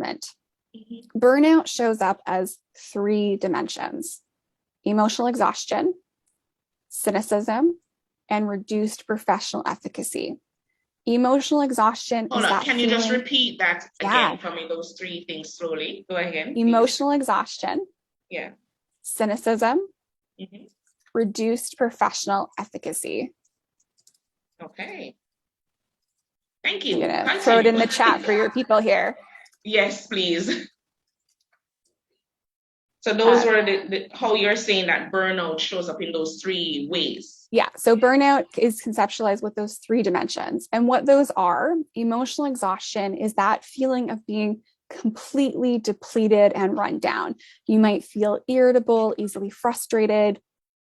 environment. Burnout shows up as 3 dimensions: emotional exhaustion, cynicism, and reduced professional efficacy. Emotional exhaustion Hold is on, that can you feeling, just repeat that again for me, those 3 things slowly? Go again. Emotional exhaustion, cynicism, reduced professional efficacy. Okay. Thank you. I'm gonna throw it in the chat for your people here. Yes, please. So those were how you're saying that burnout shows up in those 3 ways. Yeah, so burnout is conceptualized with those 3 dimensions. And what those are, emotional exhaustion is that feeling of being completely depleted and run down. You might feel irritable, easily frustrated,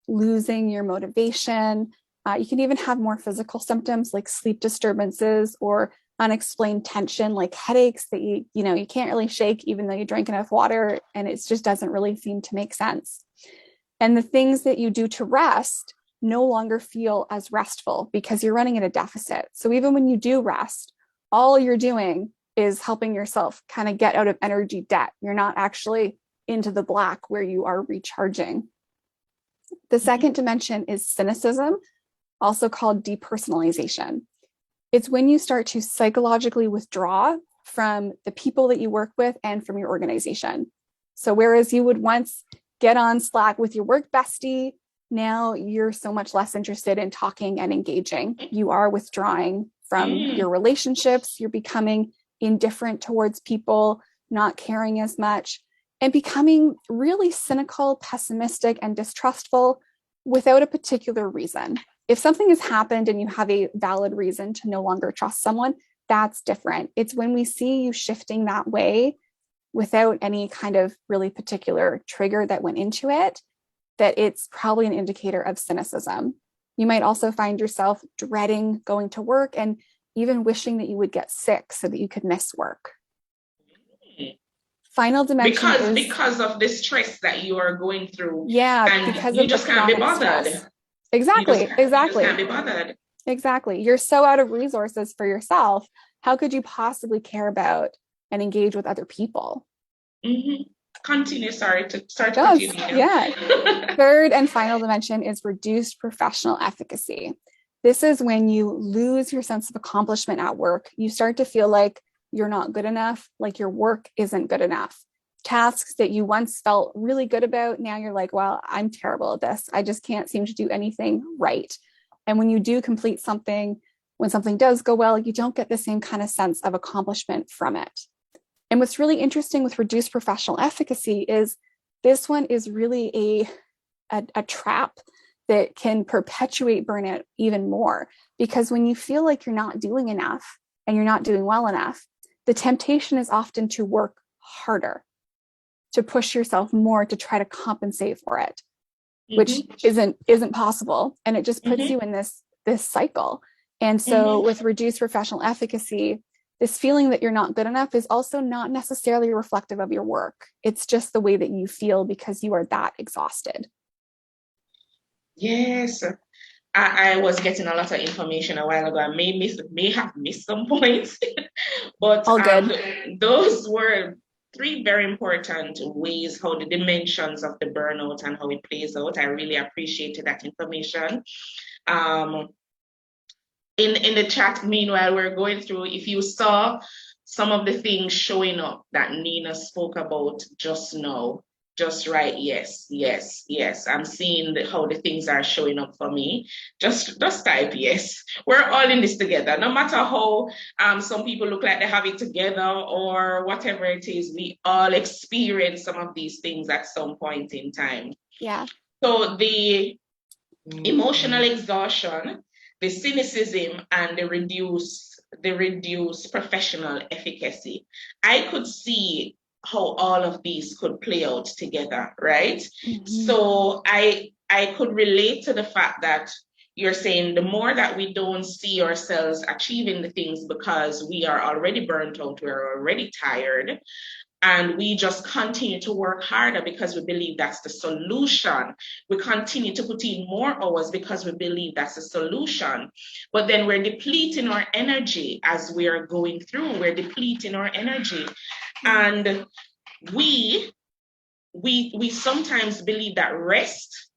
losing your motivation. You can even have more physical symptoms like sleep disturbances or unexplained tension, like headaches that you can't really shake even though you drink enough water, and it just doesn't really seem to make sense. And the things that you do to rest no longer feel as restful because you're running at a deficit. So even when you do rest, all you're doing is helping yourself kind of get out of energy debt. You're not actually into the black where you are recharging. The second dimension is cynicism, also called depersonalization. It's when you start to psychologically withdraw from the people that you work with and from your organization. So whereas you would once get on Slack with your work bestie, now you're so much less interested in talking and engaging. You are withdrawing from your relationships. You're becoming indifferent towards people, not caring as much, and becoming really cynical, pessimistic, and distrustful without a particular reason. If something has happened and you have a valid reason to no longer trust someone, that's different. It's when we see you shifting that way without any kind of really particular trigger that went into it, that it's probably an indicator of cynicism. You might also find yourself dreading going to work and even wishing that you would get sick so that you could miss work. Final dimension because of the stress that you are going through. Yeah, and because you of just the can't be chronic bothered. stress. Exactly. You just can't be bothered. Exactly. You're so out of resources for yourself. How could you possibly care about and engage with other people? Continue. Sorry to continue. Yeah. Third and final dimension is reduced professional efficacy. This is when you lose your sense of accomplishment at work. You start to feel like you're not good enough, like your work isn't good enough. Tasks that you once felt really good about, now you're like, well, I'm terrible at this. I just can't seem to do anything right. And when you do complete something, when something does go well, you don't get the same kind of sense of accomplishment from it. And what's really interesting with reduced professional efficacy is this one is really a trap that can perpetuate burnout even more. Because when you feel like you're not doing enough and you're not doing well enough, the temptation is often to work harder, to push yourself more to try to compensate for it, which isn't possible. And it just puts you in this cycle. And so with reduced professional efficacy, this feeling that you're not good enough is also not necessarily reflective of your work. It's just the way that you feel because you are that exhausted. Yes. I was getting a lot of information a while ago. I may have missed some points, but all good. Those were 3 very important ways how the dimensions of the burnout and how it plays out. I really appreciated that information. In the chat, meanwhile, we're going through, if you saw some of the things showing up that Nina spoke about just now, just write yes. I'm seeing how the things are showing up for me. Just type yes. We're all in this together. No matter how some people look like they have it together or whatever it is, we all experience some of these things at some point in time. Yeah. So the emotional exhaustion, the cynicism, and the reduced professional efficacy. I could see how all of these could play out together, right? So I could relate to the fact that you're saying the more that we don't see ourselves achieving the things because we are already burnt out, we're already tired, and we just continue to work harder because we believe that's the solution. We continue to put in more hours because we believe that's the solution. But then we're depleting our energy as we are going through. We're depleting our energy. And we sometimes believe that rest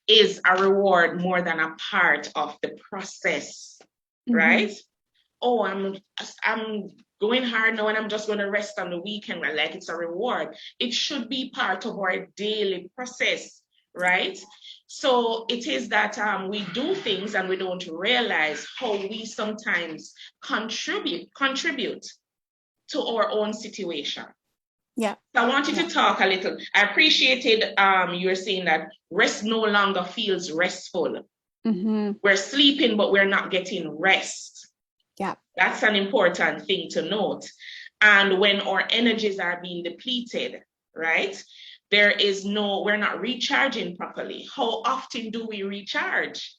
is a reward more than a part of the process, right? Oh, I'm going hard now and I'm just going to rest on the weekend, like it's a reward. It should be part of our daily process, right? So it is that we do things and we don't realize how we sometimes contribute to our own situation. Yeah. So I want you to talk a little. I appreciated you were saying that rest no longer feels restful. We're sleeping, but we're not getting rest. Yeah. That's an important thing to note. And when our energies are being depleted, right? We're not recharging properly. How often do we recharge?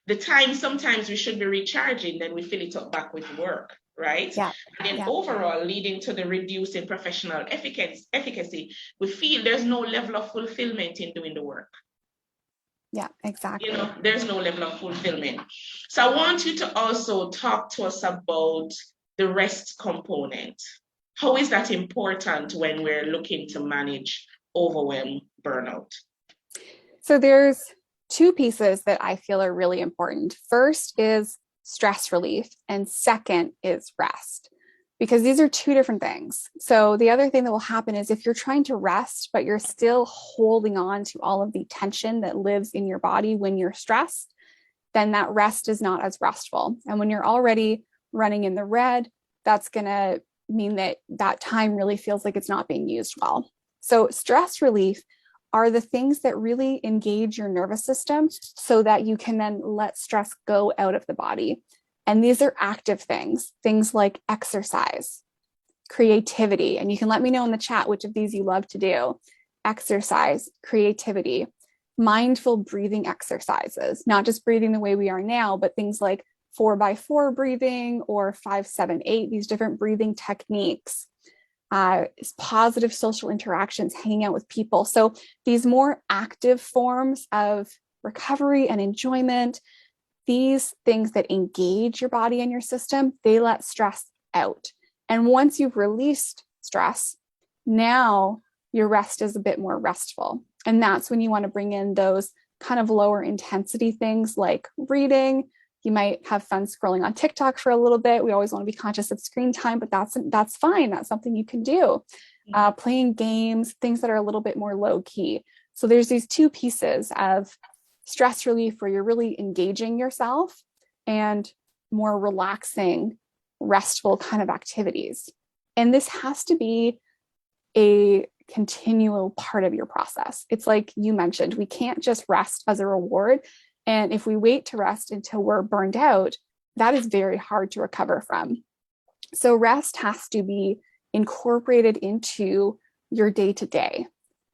The time sometimes we should be recharging, then we fill it up back with work, right? Yeah. And then overall, leading to the reducing professional efficacy, we feel there's no level of fulfillment in doing the work. Yeah, exactly. There's no level of fulfillment. So I want you to also talk to us about the rest component. How is that important when we're looking to manage overwhelm, burnout? So there's two pieces that I feel are really important. First is stress relief, and second is rest, because these are two different things. So the other thing that will happen is if you're trying to rest, but you're still holding on to all of the tension that lives in your body when you're stressed, then that rest is not as restful. And when you're already running in the red, that's going to mean that that time really feels like it's not being used well. So stress relief are the things that really engage your nervous system so that you can then let stress go out of the body. And these are active things like exercise, creativity. And you can let me know in the chat which of these you love to do. Exercise, creativity, mindful breathing exercises, not just breathing the way we are now, but things like 4x4 breathing or 5-7-8, these different breathing techniques. Positive social interactions, hanging out with people. So these more active forms of recovery and enjoyment, these things that engage your body and your system, they let stress out. And once you've released stress, now your rest is a bit more restful. And that's when you want to bring in those kind of lower intensity things like reading. You might have fun scrolling on TikTok for a little bit. We always want to be conscious of screen time, but that's fine. That's something you can do. Playing games, things that are a little bit more low key. So there's these two pieces of stress relief where you're really engaging yourself and more relaxing, restful kind of activities. And this has to be a continual part of your process. It's like you mentioned, we can't just rest as a reward. And if we wait to rest until we're burned out, that is very hard to recover from. So rest has to be incorporated into your day-to-day.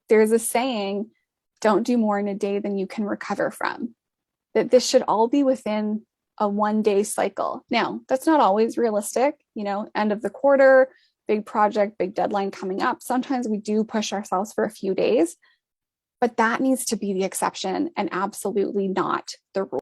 There's a saying, don't do more in a day than you can recover from. That this should all be within a one-day cycle. Now, that's not always realistic, end of the quarter, big project, big deadline coming up. Sometimes we do push ourselves for a few days, but that needs to be the exception and absolutely not the rule.